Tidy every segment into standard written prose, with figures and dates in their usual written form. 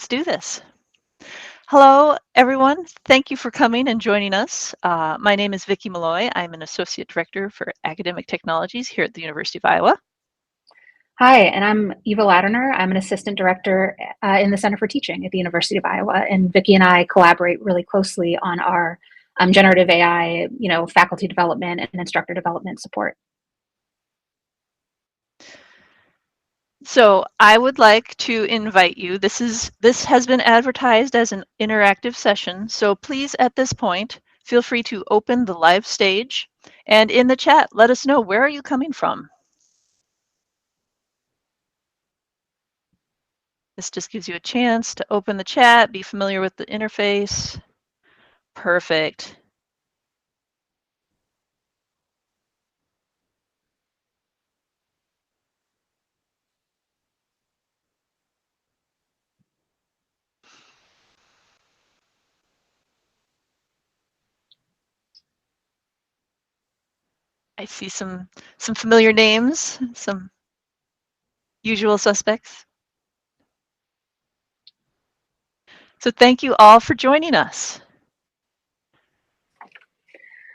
Let's do this. Hello, everyone. Thank you for coming and joining us. My name is Vicki Malloy. I'm an Associate Director for Academic Technologies here at the University of Iowa. Hi, and I'm Eva Ladner. I'm an assistant director in the Center for Teaching at the University of Iowa, and Vicki and I collaborate really closely on our generative AI, faculty development and instructor development support. So I would like to invite you. This has been advertised as an interactive session. So please, at this point, feel free to open the live stage, and in the chat, let us know, where are you coming from? This just gives you a chance to open the chat, be familiar with the interface. Perfect. I see some familiar names, some usual suspects. So thank you all for joining us.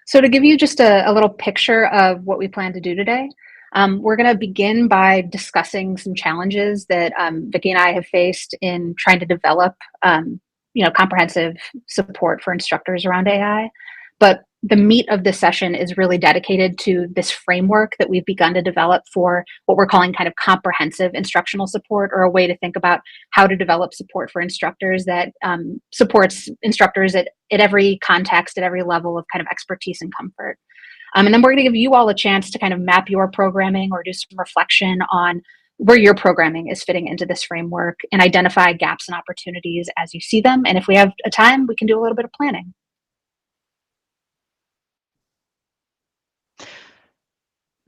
So to give you just a little picture of what we plan to do today, we're going to begin by discussing some challenges that Vicki and I have faced in trying to develop, comprehensive support for instructors around AI. But the meat of this session is really dedicated to this framework that we've begun to develop for what we're calling kind of comprehensive instructional support, or a way to think about how to develop support for instructors that supports instructors at every context, at every level of kind of expertise and comfort. And then we're going to give you all a chance to kind of map your programming or do some reflection on where your programming is fitting into this framework and identify gaps and opportunities as you see them. And if we have a time, we can do a little bit of planning.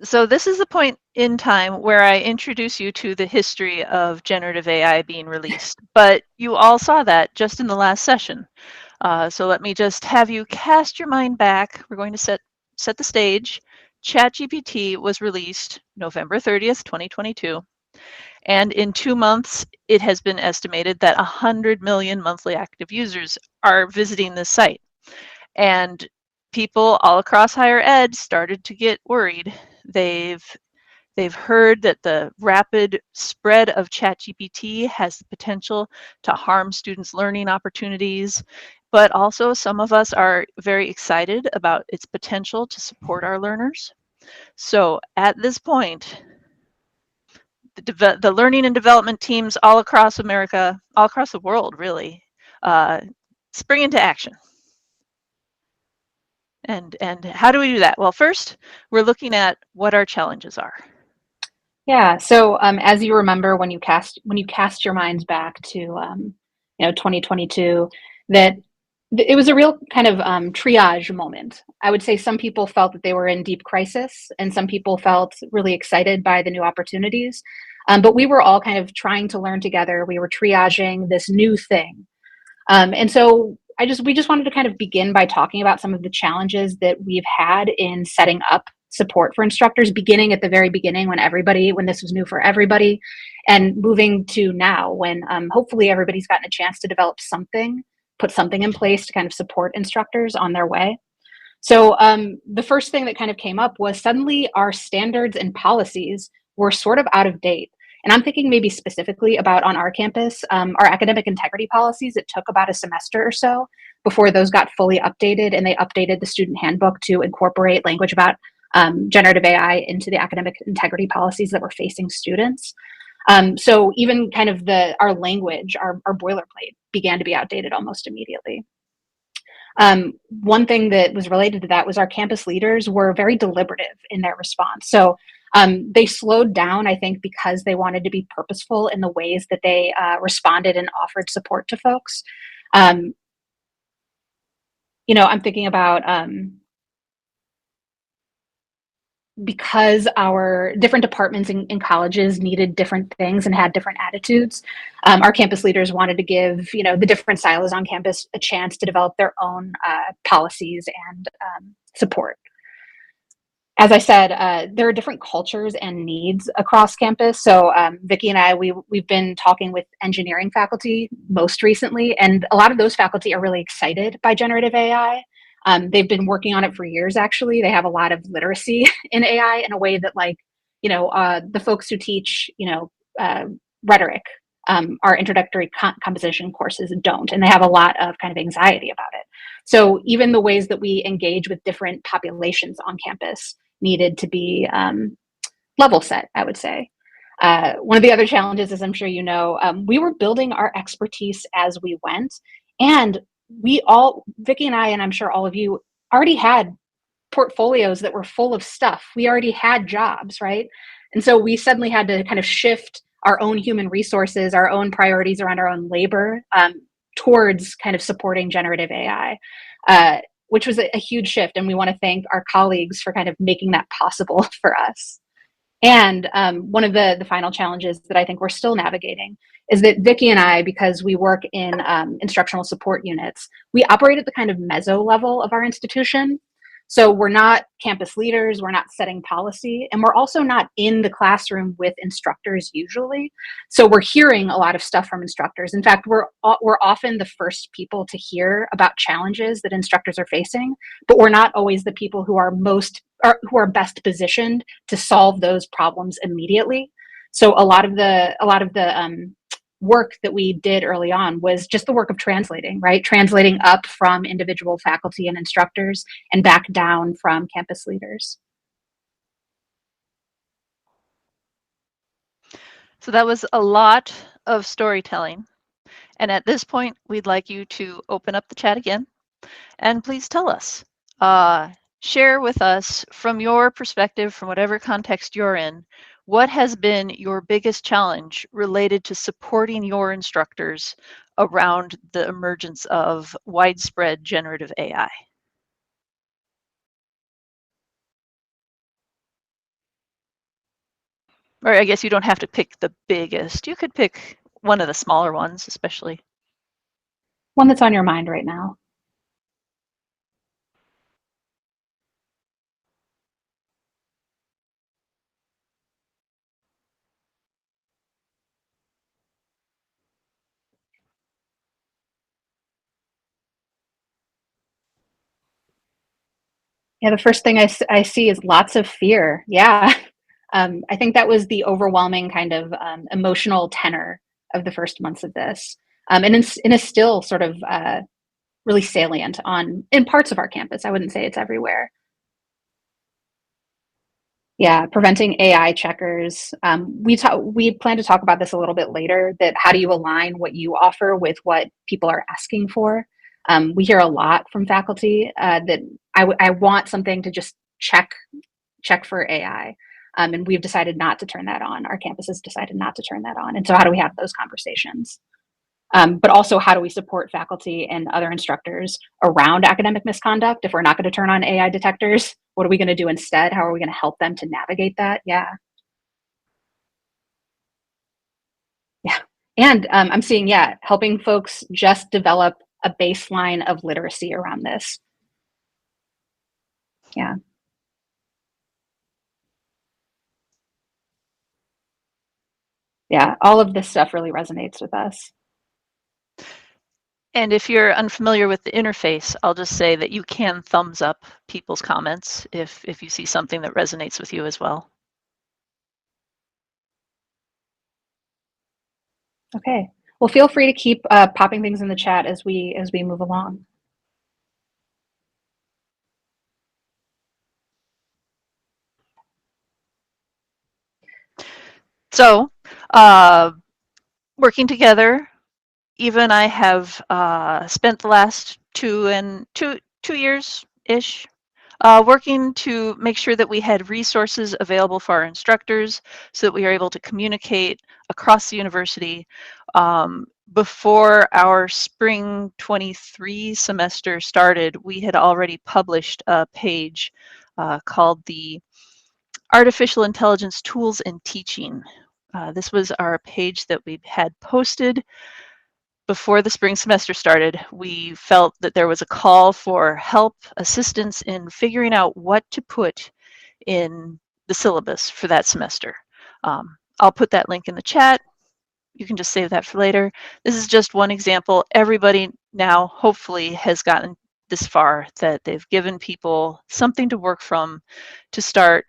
So this is the point in time where I introduce you to the history of generative AI being released, but you all saw that just in the last session. So let me just have you cast your mind back. We're going to set the stage. ChatGPT was released November 30th, 2022. And in 2 months, it has been estimated that 100 million monthly active users are visiting this site. And people all across higher ed started to get worried. They've heard that the rapid spread of ChatGPT has the potential to harm students' learning opportunities, but also some of us are very excited about its potential to support our learners. So at this point, the learning and development teams all across America, all across the world really, spring into action. And how do we do that? Well, first, we're looking at what our challenges are. Yeah. So as you remember, when you cast your minds back to 2022, that it was a real kind of triage moment. I would say some people felt that they were in deep crisis, and some people felt really excited by the new opportunities. But we were all kind of trying to learn together. We were triaging this new thing, and so we just wanted to kind of begin by talking about some of the challenges that we've had in setting up support for instructors, beginning at the very beginning when this was new for everybody, and moving to now when hopefully everybody's gotten a chance to put something in place to kind of support instructors on their way. So the first thing that kind of came up was suddenly our standards and policies were sort of out of date. And I'm thinking maybe specifically about on our campus, our academic integrity policies. It took about a semester or so before those got fully updated, and they updated the student handbook to incorporate language about generative AI into the academic integrity policies that were facing students. So even kind of our language, our boilerplate began to be outdated almost immediately. One thing that was related to that was our campus leaders were very deliberative in their response. So they slowed down, I think, because they wanted to be purposeful in the ways that they responded and offered support to folks. I'm thinking about because our different departments in colleges needed different things and had different attitudes, our campus leaders wanted to give the different silos on campus a chance to develop their own policies and support. as I said, there are different cultures and needs across campus. So Vicki and I, we've been talking with engineering faculty most recently, and a lot of those faculty are really excited by generative AI. They've been working on it for years. Actually, they have a lot of literacy in AI in a way that, like, the folks who teach, rhetoric, our introductory composition courses don't, and they have a lot of kind of anxiety about it. So even the ways that we engage with different populations on campus needed to be level set, I would say. One of the other challenges, as I'm sure you know, we were building our expertise as we went. And Vicki and I, and I'm sure all of you, already had portfolios that were full of stuff. We already had jobs, right? And so we suddenly had to kind of shift our own human resources, our own priorities around our own labor, towards kind of supporting generative AI. Which was a huge shift. And we want to thank our colleagues for kind of making that possible for us. And one of the final challenges that I think we're still navigating is that Vicki and I, because we work in instructional support units, we operate at the kind of meso level of our institution. So we're not campus leaders, we're not setting policy, and we're also not in the classroom with instructors usually. So we're hearing a lot of stuff from instructors. In fact, we're often the first people to hear about challenges that instructors are facing, but we're not always the people who are best positioned to solve those problems immediately. So a lot of the work that we did early on was just the work of translating, right? Translating up from individual faculty and instructors and back down from campus leaders. So that was a lot of storytelling. And at this point, we'd like you to open up the chat again. And please tell us, share with us from your perspective, from whatever context you're in, what has been your biggest challenge related to supporting your instructors around the emergence of widespread generative AI? Or I guess you don't have to pick the biggest. You could pick one of the smaller ones, especially. One that's on your mind right now. Yeah, the first thing I see is lots of fear. Yeah. I think that was the overwhelming kind of emotional tenor of the first months of this. And is still sort of really salient in parts of our campus. I wouldn't say it's everywhere. Yeah, preventing AI checkers. We plan to talk about this a little bit later. That how do you align what you offer with what people are asking for? We hear a lot from faculty that I want something to just check for AI, and we've decided not to turn that on. Our campus has decided not to turn that on, and so how do we have those conversations? But also, how do we support faculty and other instructors around academic misconduct? If we're not going to turn on AI detectors, what are we going to do instead? How are we going to help them to navigate that? Yeah. Yeah. And I'm seeing, yeah, helping folks just develop a baseline of literacy around this. Yeah. Yeah. All of this stuff really resonates with us. And if you're unfamiliar with the interface, I'll just say that you can thumbs up people's comments if you see something that resonates with you as well. Okay. Well, feel free to keep popping things in the chat as we move along. So, working together, Eva and I have spent the last two years-ish working to make sure that we had resources available for our instructors so that we are able to communicate across the university. Before our spring 23 semester started, we had already published a page called the Artificial Intelligence Tools in Teaching. This was our page that we had posted before the spring semester started. We felt that there was a call for help, assistance in figuring out what to put in the syllabus for that semester. I'll put that link in the chat. You can just save that for later. This is just one example. Everybody now hopefully has gotten this far, that they've given people something to work from to start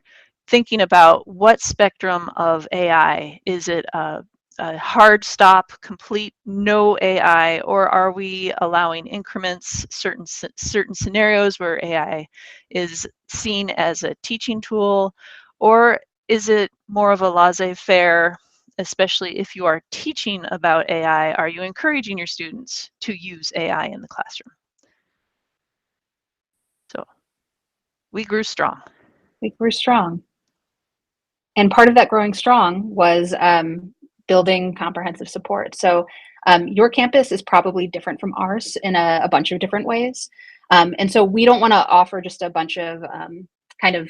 thinking about what spectrum of AI. Is it a hard stop, complete no AI, or are we allowing increments, certain scenarios where AI is seen as a teaching tool, or is it more of a laissez-faire? Especially if you are teaching about AI, are you encouraging your students to use AI in the classroom? So we grew strong. We grew strong. And part of that growing strong was building comprehensive support. So your campus is probably different from ours in a bunch of different ways. And so we don't want to offer just a bunch of kind of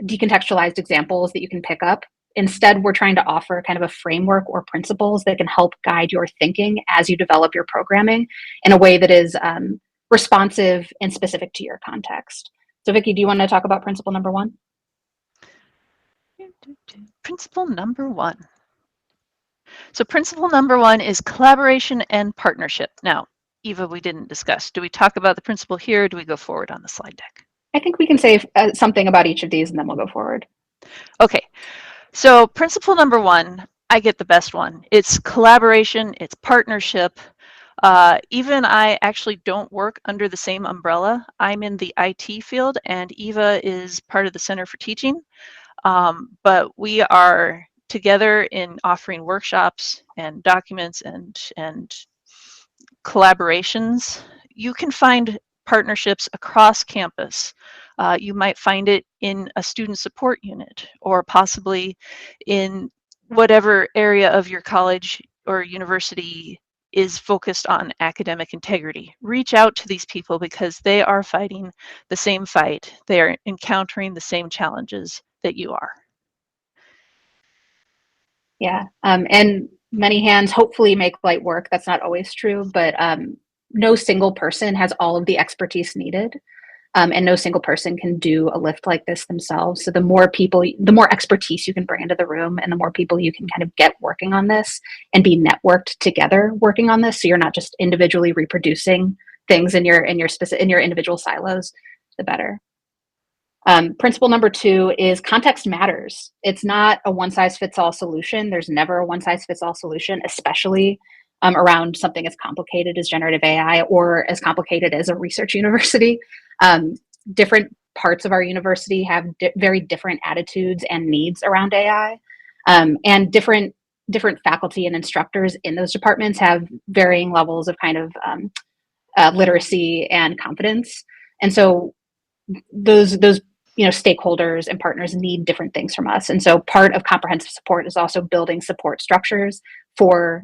decontextualized examples that you can pick up. Instead, we're trying to offer kind of a framework or principles that can help guide your thinking as you develop your programming in a way that is responsive and specific to your context. So Vicki, do you want to talk about principle number 1? Principle number 1. So principle number 1 is collaboration and partnership. Now, Eva, we didn't discuss. Do we talk about the principle here, or do we go forward on the slide deck? I think we can say something about each of these and then we'll go forward. Okay, so principle number 1, I get the best one. It's collaboration, it's partnership. Even I actually don't work under the same umbrella. I'm in the IT field, and Eva is part of the Center for Teaching. But we are together in offering workshops and documents and collaborations. You can find partnerships across campus. You might find it in a student support unit, or possibly in whatever area of your college or university is focused on academic integrity. Reach out to these people because they are fighting the same fight. They are encountering the same challenges that you are. Yeah, and many hands hopefully make light work. That's not always true, but no single person has all of the expertise needed. And no single person can do a lift like this themselves. So the more people, the more expertise you can bring into the room, and the more people you can kind of get working on this and be networked together working on this. So you're not just individually reproducing things in your individual silos, the better. Principle number 2 is context matters. It's not a one size fits all solution. There's never a one size fits all solution, especially around something as complicated as generative AI or as complicated as a research university. Different parts of our university have very different attitudes and needs around AI, and different faculty and instructors in those departments have varying levels of kind of literacy and confidence. And so those stakeholders and partners need different things from us. And so part of comprehensive support is also building support structures for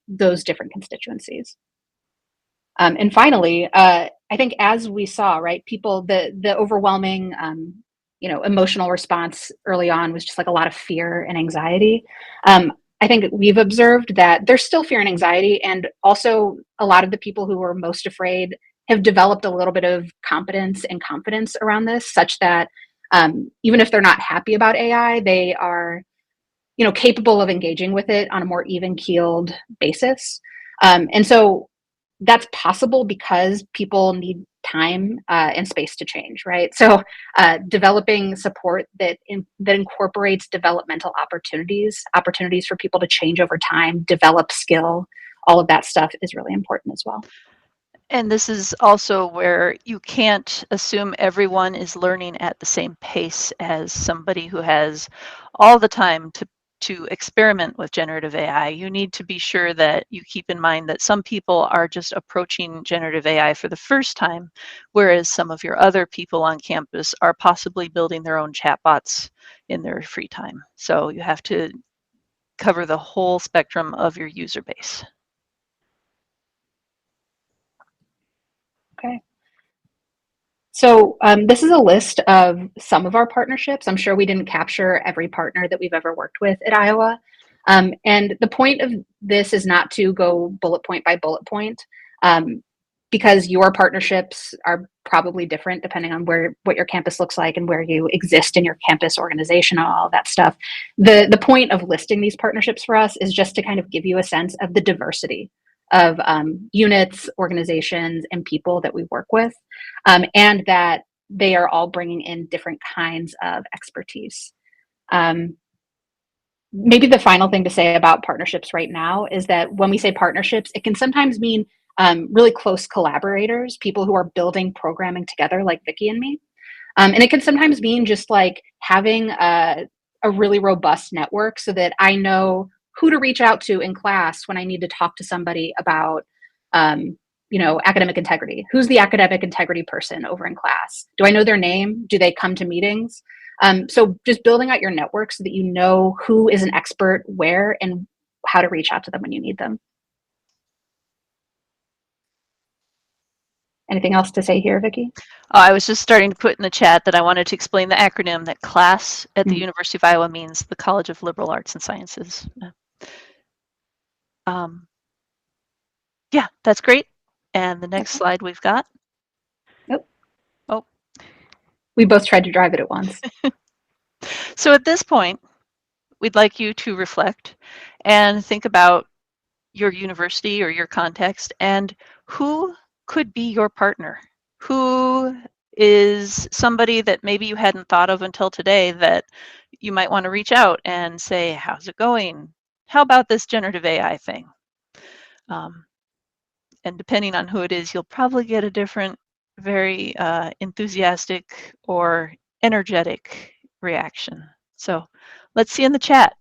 those different constituencies. And finally, I think as we saw, right, people, the overwhelming, emotional response early on was just like a lot of fear and anxiety. I think we've observed that there's still fear and anxiety, and also a lot of the people who were most afraid have developed a little bit of competence and confidence around this, such that even if they're not happy about AI, they are, capable of engaging with it on a more even-keeled basis. And so that's possible because people need time and space to change, right? So developing support that incorporates developmental opportunities for people to change over time, develop skill, all of that stuff is really important as well. And this is also where you can't assume everyone is learning at the same pace as somebody who has all the time to experiment with generative AI. You need to be sure that you keep in mind that some people are just approaching generative AI for the first time, whereas some of your other people on campus are possibly building their own chatbots in their free time. So you have to cover the whole spectrum of your user base. Okay. So this is a list of some of our partnerships. I'm sure we didn't capture every partner that we've ever worked with at Iowa. And the point of this is not to go bullet point by bullet point. because your partnerships are probably different depending on what your campus looks like and where you exist in your campus organization and all of that stuff. The point of listing these partnerships for us is just to kind of give you a sense of the diversity of units, organizations, and people that we work with, and that they are all bringing in different kinds of expertise. Maybe the final thing to say about partnerships right now is that when we say partnerships, it can sometimes mean really close collaborators, people who are building programming together, like Vicky and me. And it can sometimes mean just like having a really robust network so that I know who to reach out to in class when I need to talk to somebody about, academic integrity. Who's the academic integrity person over in class? Do I know their name? Do they come to meetings? So just building out your network so that you know who is an expert where and how to reach out to them when you need them. Anything else to say here, Vicky? I was just starting to put in the chat that I wanted to explain the acronym that CLASS at the Mhm. University of Iowa means the College of Liberal Arts and Sciences. Um, yeah, that's great. And the next Okay. slide we've got. Nope. Oh, We both tried to drive it at once. so at this point, we'd like you to reflect and think about your university or your context and who could be your partner. Who is somebody that maybe you hadn't thought of until today that you might want to reach out and say, how's it going? How about this generative AI thing? Um, and depending on who it is, you'll probably get a different, very enthusiastic or energetic reaction. So let's see in the chat.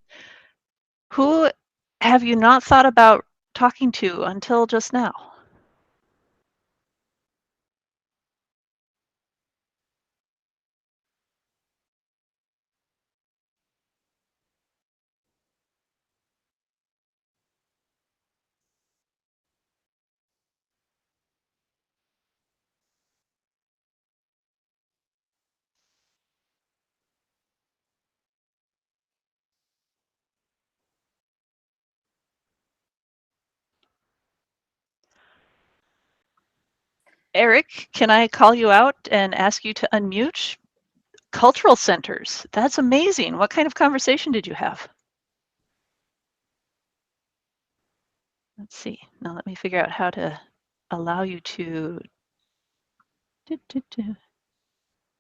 Who have you not thought about talking to until just now? Eric, can I call you out and ask you to unmute? Cultural centers. That's amazing. What kind of conversation did you have? Let's see. Now let me figure out how to allow you to.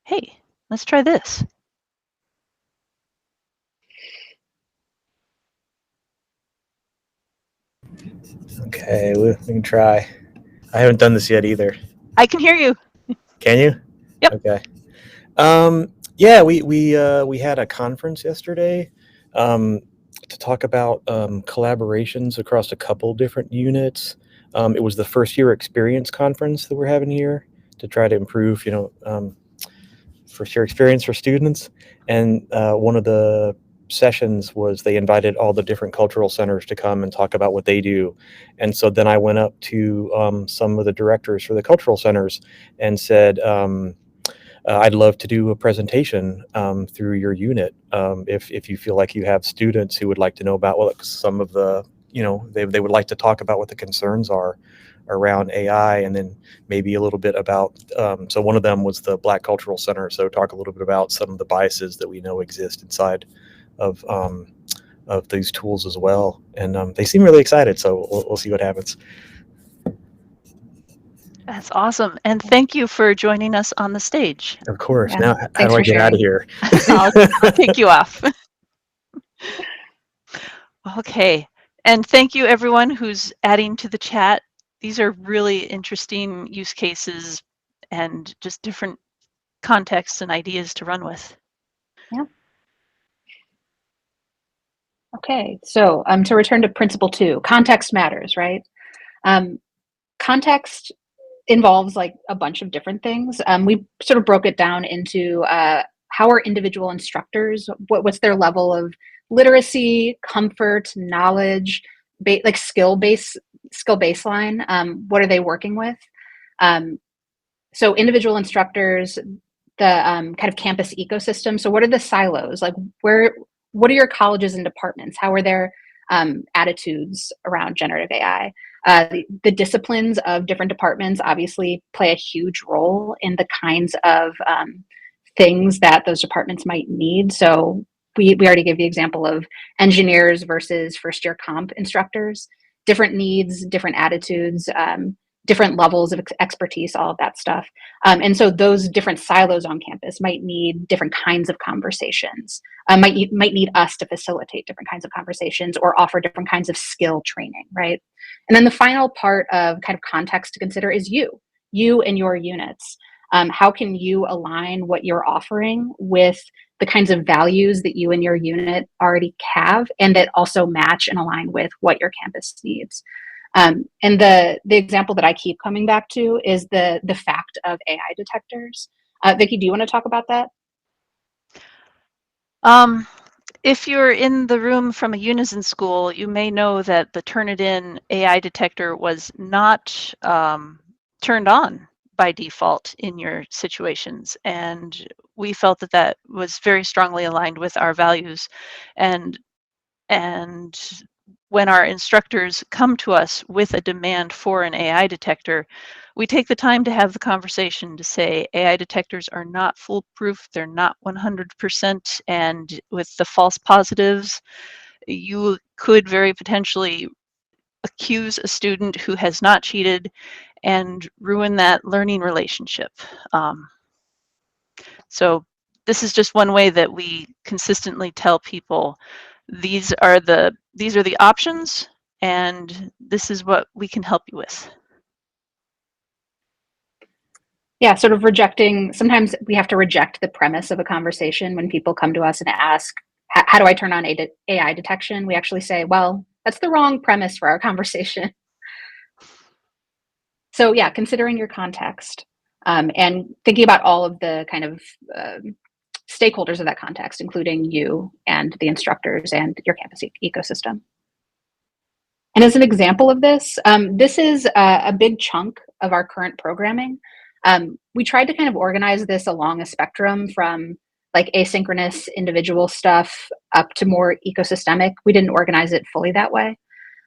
Hey, let's try this. Okay, we can try. I haven't done this yet either. I can hear you. Can you? Yep. Okay. Yeah, we had a conference yesterday to talk about collaborations across a couple different units. It was the first year experience conference that we're having here to try to improve, first year experience for students. And one of the sessions was they invited all the different cultural centers to come and talk about what they do. And so then I went up to some of the directors for the cultural centers and said, I'd love to do a presentation through your unit if you feel like you have students who would like to know about some of the, they would like to talk about what the concerns are around AI, and then maybe a little bit about, so one of them was the Black Cultural Center, so talk a little bit about some of the biases that we know exist inside of these tools as well. And they seem really excited, so we'll see what happens. That's awesome. And thank you for joining us on the stage. Of course. Yeah. Now, how Thanks do I for get out of sharing. here? I'll kick you off. Okay. And thank you everyone who's adding to the chat. These are really interesting use cases and just different contexts and ideas to run with. Yeah. Okay. So to return to principle 2, context matters, right? Context involves like a bunch of different things. We sort of broke it down into how are individual instructors, what's their level of literacy, comfort, knowledge, like skill baseline. What are they working with? So individual instructors, the kind of campus ecosystem. So what are the silos? Like what are your colleges and departments? How are their attitudes around generative AI? The disciplines of different departments obviously play a huge role in the kinds of things that those departments might need. So we already gave the example of engineers versus first year comp instructors, different needs, different attitudes, different levels of expertise, all of that stuff. And so those different silos on campus might need different kinds of conversations, might need us to facilitate different kinds of conversations or offer different kinds of skill training, right? And then the final part of kind of context to consider is you and your units. How can you align what you're offering with the kinds of values that you and your unit already have and that also match and align with what your campus needs? And the example that I keep coming back to is the fact of AI detectors. Vicki, do you want to talk about that? If you're in the room from a Unison school, you may know that the Turnitin AI detector was not turned on by default in your situations. And we felt that that was very strongly aligned with our values. And when our instructors come to us with a demand for an AI detector, we take the time to have the conversation to say AI detectors are not foolproof, they're not 100%, and with the false positives, you could very potentially accuse a student who has not cheated and ruin that learning relationship. So this is just one way that we consistently tell people these are the options, and this is what we can help you with. Yeah, sort of rejecting. Sometimes we have to reject the premise of a conversation when people come to us and ask, how do I turn on AI detection? We actually say, well, that's the wrong premise for our conversation. So yeah, considering your context and thinking about all of the kind of stakeholders of that context, including you and the instructors and your campus ecosystem. And as an example of this, this is a big chunk of our current programming. We tried to kind of organize this along a spectrum from like asynchronous individual stuff up to more ecosystemic. We didn't organize it fully that way.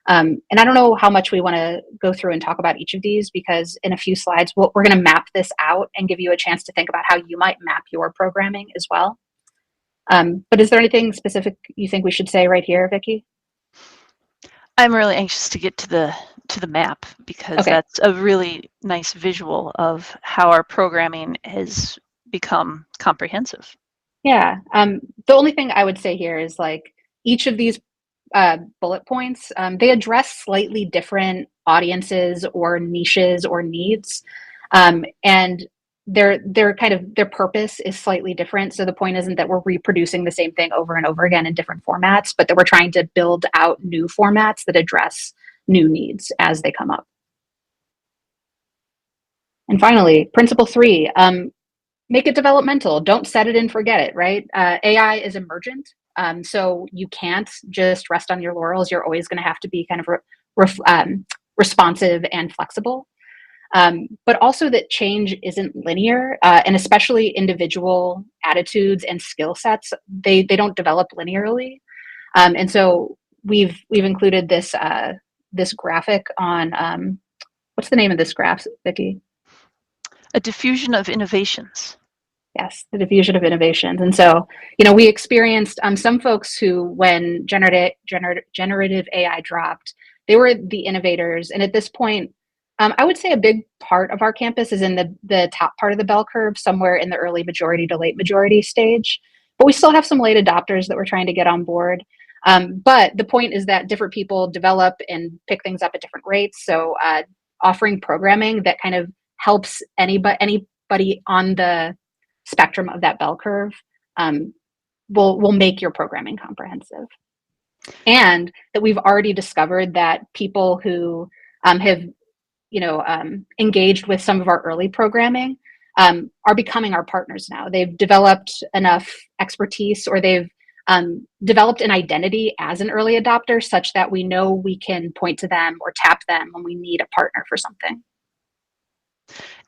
And I don't know how much we want to go through and talk about each of these because in a few slides, we're going to map this out and give you a chance to think about how you might map your programming as well. But is there anything specific you think we should say right here, Vicki? I'm really anxious to get to the map because Okay. that's a really nice visual of how our programming has become comprehensive. Yeah. The only thing I would say here is like each of these bullet points, they address slightly different audiences or niches or needs. And their kind of their purpose is slightly different. So the point isn't that we're reproducing the same thing over and over again in different formats, but that we're trying to build out new formats that address new needs as they come up. And finally, principle 3, make it developmental. Don't set it and forget it, right? AI is emergent. So you can't just rest on your laurels. You're always going to have to be kind of responsive and flexible. But also that change isn't linear, and especially individual attitudes and skill sets, they don't develop linearly. And so we've included this this graphic on what's the name of this graph, Vicki? A diffusion of innovations. Yes, the diffusion of innovations. And so, you know, we experienced some folks who, when generative AI dropped, they were the innovators. And at this point, I would say a big part of our campus is in the top part of the bell curve, somewhere in the early majority to late majority stage. But we still have some late adopters that we're trying to get on board. But the point is that different people develop and pick things up at different rates. So offering programming that kind of helps anybody on the spectrum of that bell curve will make your programming comprehensive. And that we've already discovered that people who have engaged with some of our early programming are becoming our partners now. They've developed enough expertise or they've developed an identity as an early adopter such that we know we can point to them or tap them when we need a partner for something.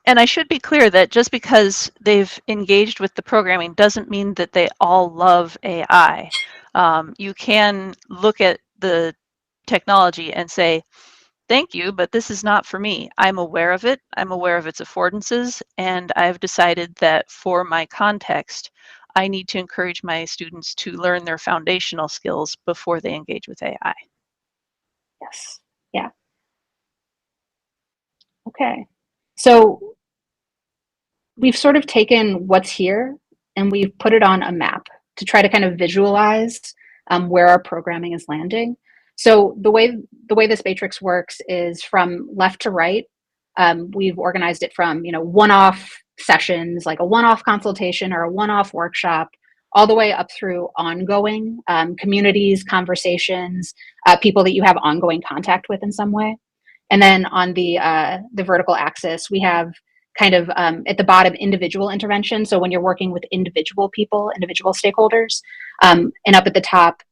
And I should be clear that just because they've engaged with the programming doesn't mean that they all love AI. You can look at the technology and say, Thank you, but this is not for me. I'm aware of it. I'm aware of its affordances, and I've decided that for my context, I need to encourage my students to learn their foundational skills before they engage with AI. Yes. Yeah. Okay. So we've sort of taken what's here and we've put it on a map to try to kind of visualize where our programming is landing. So the way this matrix works is from left to right. We've organized it from one-off sessions, like a one-off consultation or a one-off workshop, all the way up through ongoing communities, conversations, people that you have ongoing contact with in some way. And then on the vertical axis, we have kind of at the bottom individual intervention. So when you're working with individual people, individual stakeholders, and up at the top,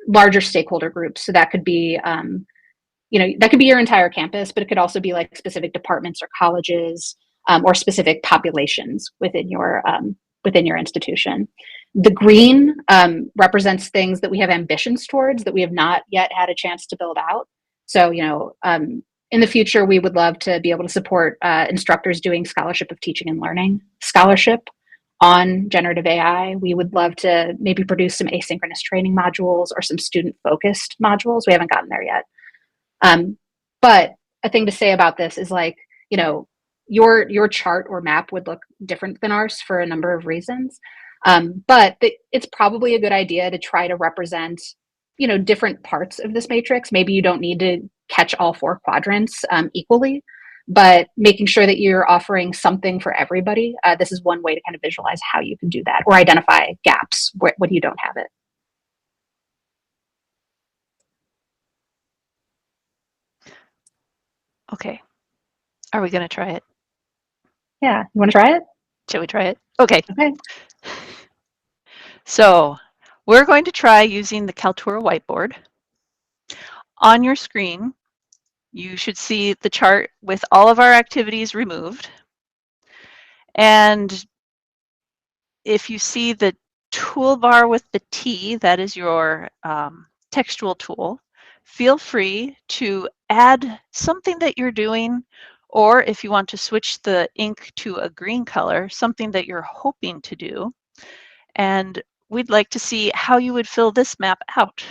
larger stakeholder groups. So that could be that could be your entire campus, but it could also be like specific departments or colleges or specific populations within your institution. The green represents things that we have ambitions towards that we have not yet had a chance to build out. So, in the future, we would love to be able to support instructors doing scholarship of teaching and learning scholarship on generative AI. We would love to maybe produce some asynchronous training modules or some student focused modules. We haven't gotten there yet. But a thing to say about this is like, your chart or map would look different than ours for a number of reasons. But it's probably a good idea to try to represent, different parts of this matrix. Maybe you don't need to catch all four quadrants equally, but making sure that you're offering something for everybody. This is one way to kind of visualize how you can do that or identify gaps when you don't have it. Okay, are we going to try it? Yeah, you want to try it? Shall we try it? Okay, Okay. so we're going to try using the Kaltura whiteboard. On your screen, you should see the chart with all of our activities removed. And if you see the toolbar with the T, that is your textual tool, feel free to add something that you're doing, or if you want to switch the ink to a green color, something that you're hoping to do. And we'd like to see how you would fill this map out.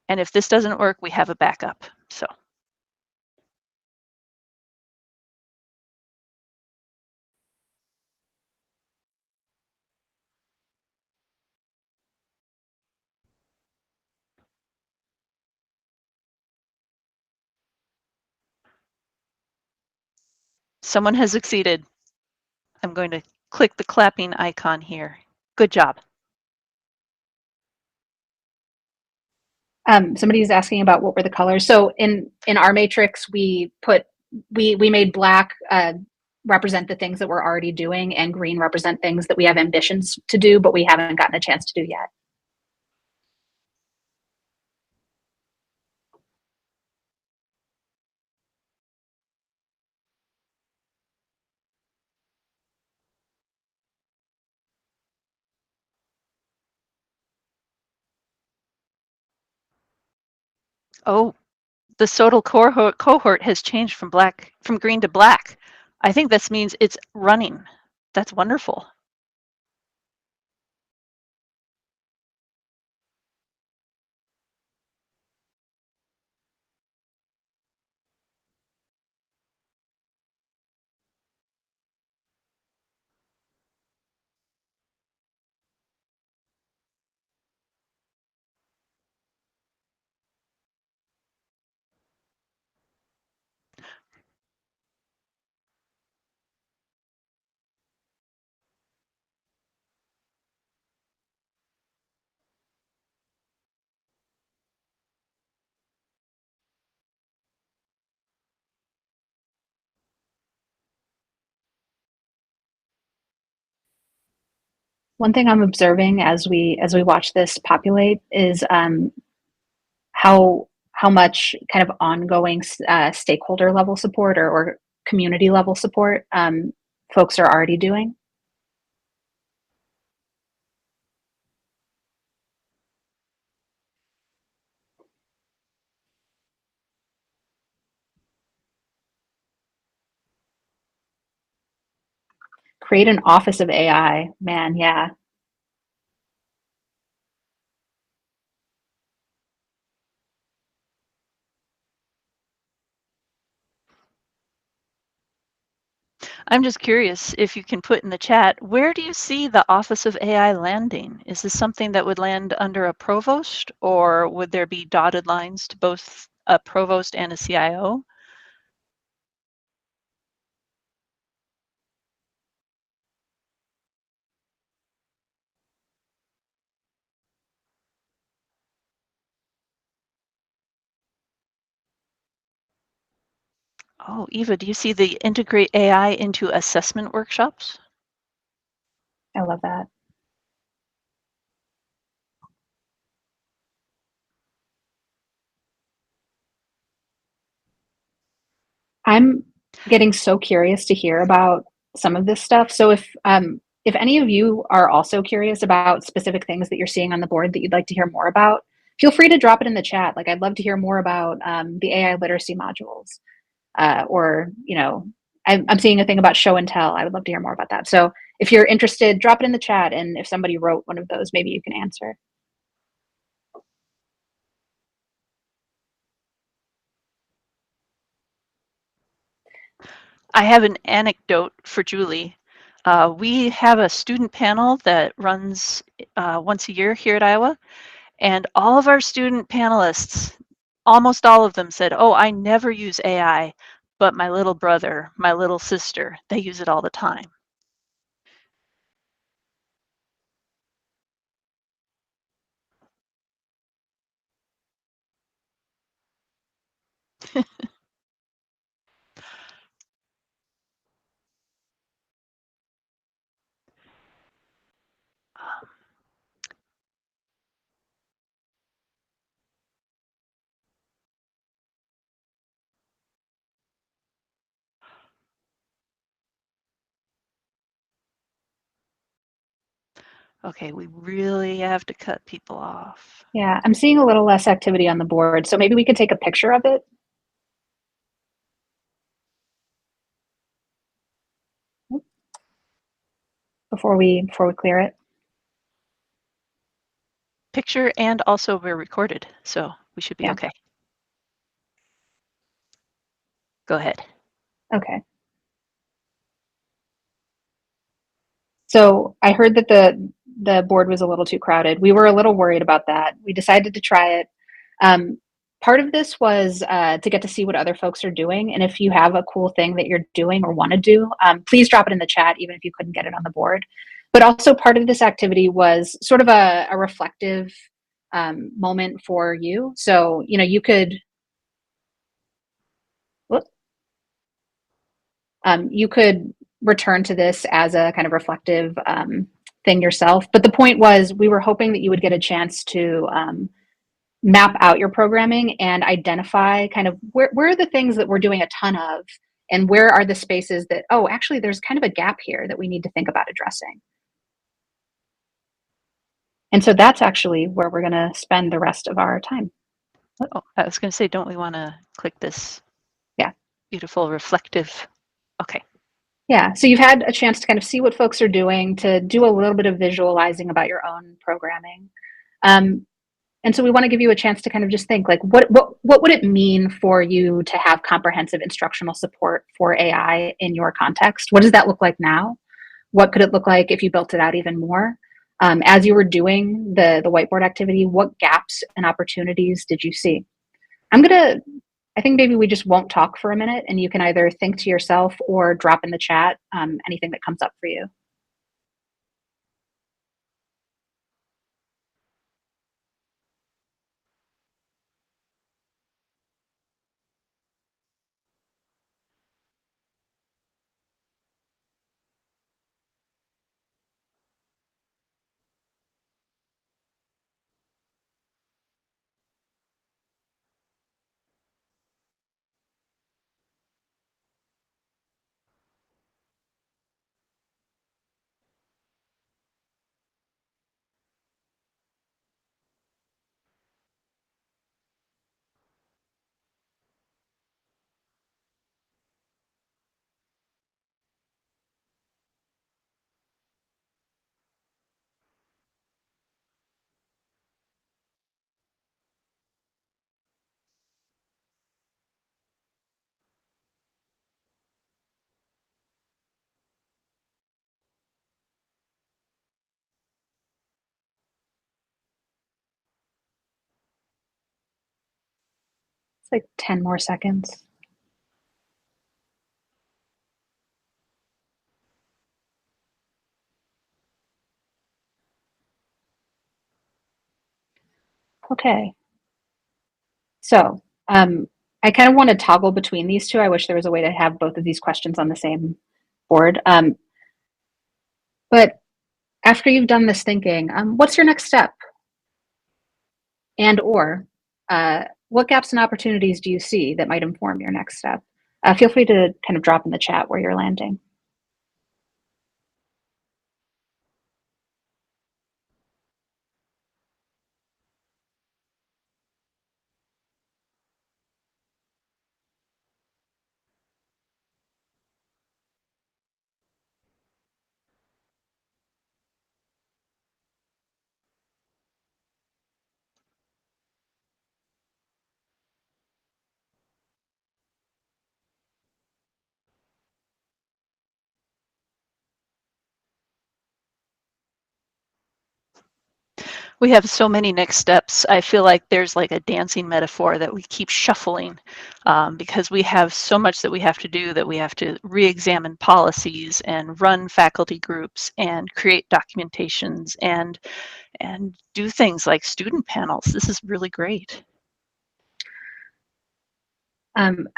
And if this doesn't work, we have a backup. So. Someone has succeeded. I'm going to click the clapping icon here. Good job. Somebody's asking about what were the colors. So in our matrix, we made black represent the things that we're already doing, and green represent things that we have ambitions to do, but we haven't gotten a chance to do yet. Oh, the Sodal cohort has changed from green to black. I think this means it's running. That's wonderful. One thing I'm observing as we watch this populate is how much kind of ongoing stakeholder level support or community level support folks are already doing. Create an office of AI. Man, yeah. I'm just curious if you can put in the chat, where do you see the Office of AI landing? Is this something that would land under a provost, or would there be dotted lines to both a provost and a CIO? Oh, Eva, do you see the integrate AI into assessment workshops? I love that. I'm getting so curious to hear about some of this stuff. So if any of you are also curious about specific things that you're seeing on the board that you'd like to hear more about, feel free to drop it in the chat. Like I'd love to hear more about the AI literacy modules, or I'm seeing a thing about show and tell. I would love to hear more about that. So if you're interested, drop it in the chat, and if somebody wrote one of those, maybe you can answer. I have an anecdote for Julie. We have a student panel that runs once a year here at Iowa, and all of our student panelists, almost all of them said, "Oh, I never use AI, but my little brother, my little sister, they use it all the time." Okay, we really have to cut people off. Yeah, I'm seeing a little less activity on the board, so maybe we could take a picture of it before we clear it. Picture, and also we're recorded, so we should be Yeah. okay. Go ahead. Okay. So I heard that the board was a little too crowded. We were a little worried about that. We decided to try it. Um, Part of this was to get to see what other folks are doing, and if you have a cool thing that you're doing or want to do, please drop it in the chat, even if you couldn't get it on the board. But also, part of this activity was sort of a reflective moment for you. So you could. Whoop, you could return to this as a kind of reflective thing yourself. But the point was, we were hoping that you would get a chance to map out your programming and identify kind of where are the things that we're doing a ton of, and where are the spaces that, oh, actually, there's kind of a gap here that we need to think about addressing. And so that's actually where we're going to spend the rest of our time. Oh, I was going to say, don't we want to click this Yeah. beautiful reflective? Okay. Yeah. So you've had a chance to kind of see what folks are doing, to do a little bit of visualizing about your own programming. And so we want to give you a chance to kind of just think, like, what would it mean for you to have comprehensive instructional support for AI in your context? What does that look like now? What could it look like if you built it out even more? As you were doing the whiteboard activity, what gaps and opportunities did you see? I think maybe we just won't talk for a minute, and you can either think to yourself or drop in the chat anything that comes up for you. It's like 10 more seconds. Okay. So I kind of want to toggle between these two. I wish there was a way to have both of these questions on the same board. But after you've done this thinking, what's your next step? And or what gaps and opportunities do you see that might inform your next step? Feel free to kind of drop in the chat where you're landing. We have so many next steps. I feel like there's like a dancing metaphor that we keep shuffling because we have so much that we have to do, that we have to re-examine policies and run faculty groups and create documentations and do things like student panels. This is really great. I'm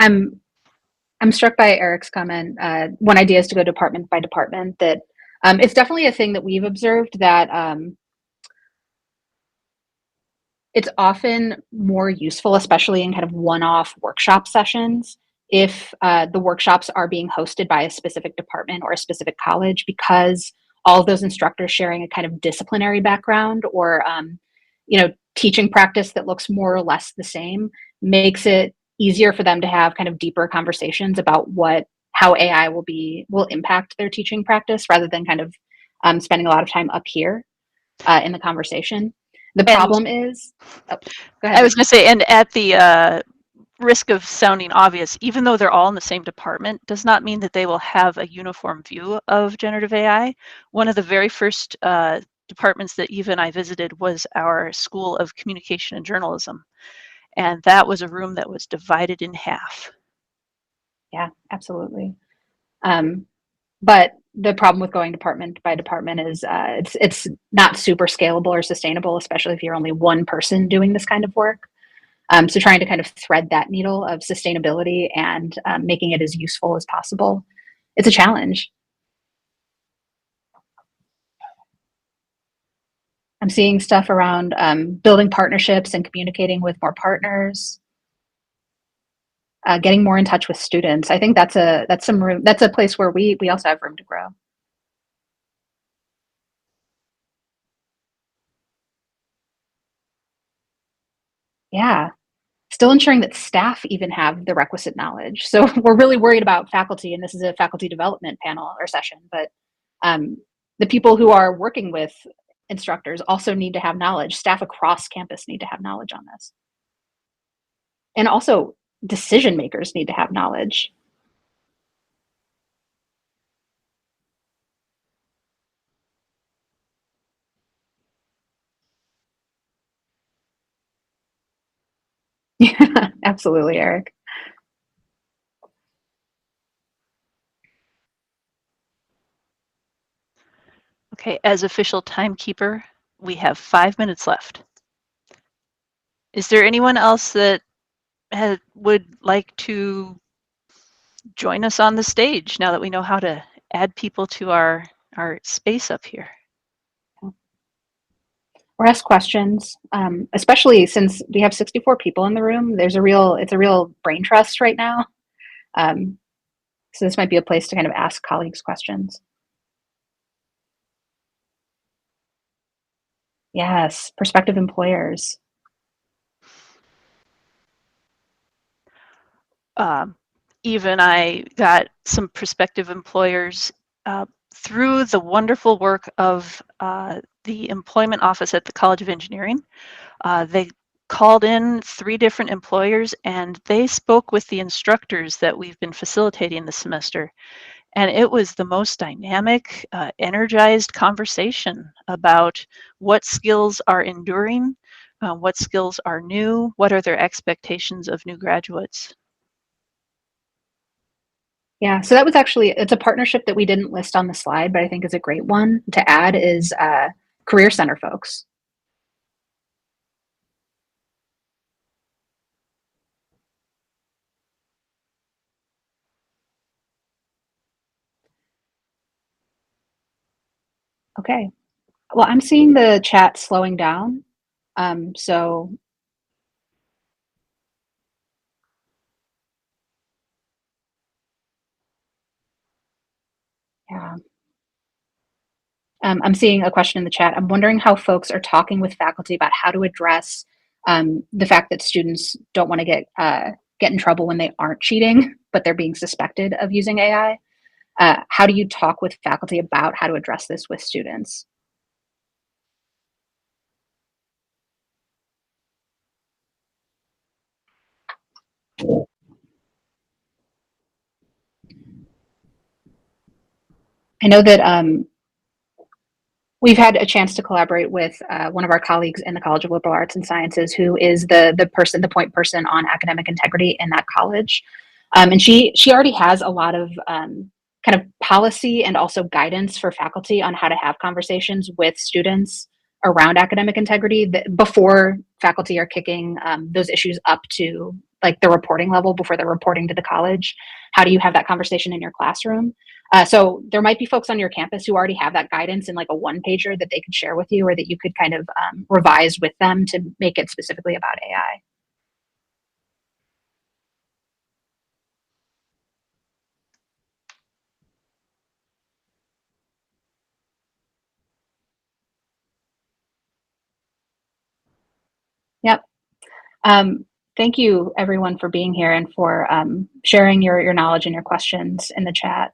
struck by Eric's comment. One idea is to go department by department. That it's definitely a thing that we've observed, that it's often more useful, especially in kind of one-off workshop sessions, if the workshops are being hosted by a specific department or a specific college, because all of those instructors sharing a kind of disciplinary background, or teaching practice that looks more or less the same, makes it easier for them to have kind of deeper conversations about how AI will impact their teaching practice, rather than kind of spending a lot of time up here in the conversation. The And problem is, oh, go I ahead, was Vicky. going to say, and at the risk of sounding obvious, even though they're all in the same department, does not mean that they will have a uniform view of generative AI. One of the very first departments that Eva and I visited was our School of Communication and Journalism. And that was a room that was divided in half. Yeah, absolutely. But the problem with going department by department is it's not super scalable or sustainable, especially if you're only one person doing this kind of work. So trying to kind of thread that needle of sustainability and making it as useful as possible, it's a challenge. I'm seeing stuff around building partnerships and communicating with more partners, getting more in touch with students. I think that's some room. That's a place where we also have room to grow. Yeah, still ensuring that staff even have the requisite knowledge. So we're really worried about faculty, and this is a faculty development panel or session, but the people who are working with instructors also need to have knowledge. Staff across campus need to have knowledge on this. And also decision makers need to have knowledge. Yeah, absolutely, Eric. Okay, as official timekeeper, we have 5 minutes left. Is there anyone else that would like to join us on the stage now that we know how to add people to our space up here? Or ask questions, especially since we have 64 people in the room. It's a real brain trust right now. So this might be a place to kind of ask colleagues questions. Yes, prospective employers. Eva and I got some prospective employers through the wonderful work of the employment office at the College of Engineering. They called in 3 different employers, and they spoke with the instructors that we've been facilitating this semester. And it was the most dynamic, energized conversation about what skills are enduring What skills are new? What are their expectations of new graduates? Yeah, so that was actually it's a partnership that we didn't list on the slide, but I think is a great one to add is Career Center folks. Okay. Well, I'm seeing the chat slowing down. So yeah. I'm seeing a question in the chat. I'm wondering how folks are talking with faculty about how to address the fact that students don't want to get in trouble when they aren't cheating, but they're being suspected of using AI. How do you talk with faculty about how to address this with students? I know that we've had a chance to collaborate with one of our colleagues in the College of Liberal Arts and Sciences, who is the point person on academic integrity in that college, and she already has a lot of kind of policy and also guidance for faculty on how to have conversations with students around academic integrity before faculty are kicking those issues up to like the reporting level before they're reporting to the college. How do you have that conversation in your classroom? So there might be folks on your campus who already have that guidance in like a one pager that they could share with you or that you could kind of revise with them to make it specifically about AI. Yep. Um, Thank you everyone for being here and for sharing your knowledge and your questions in the chat.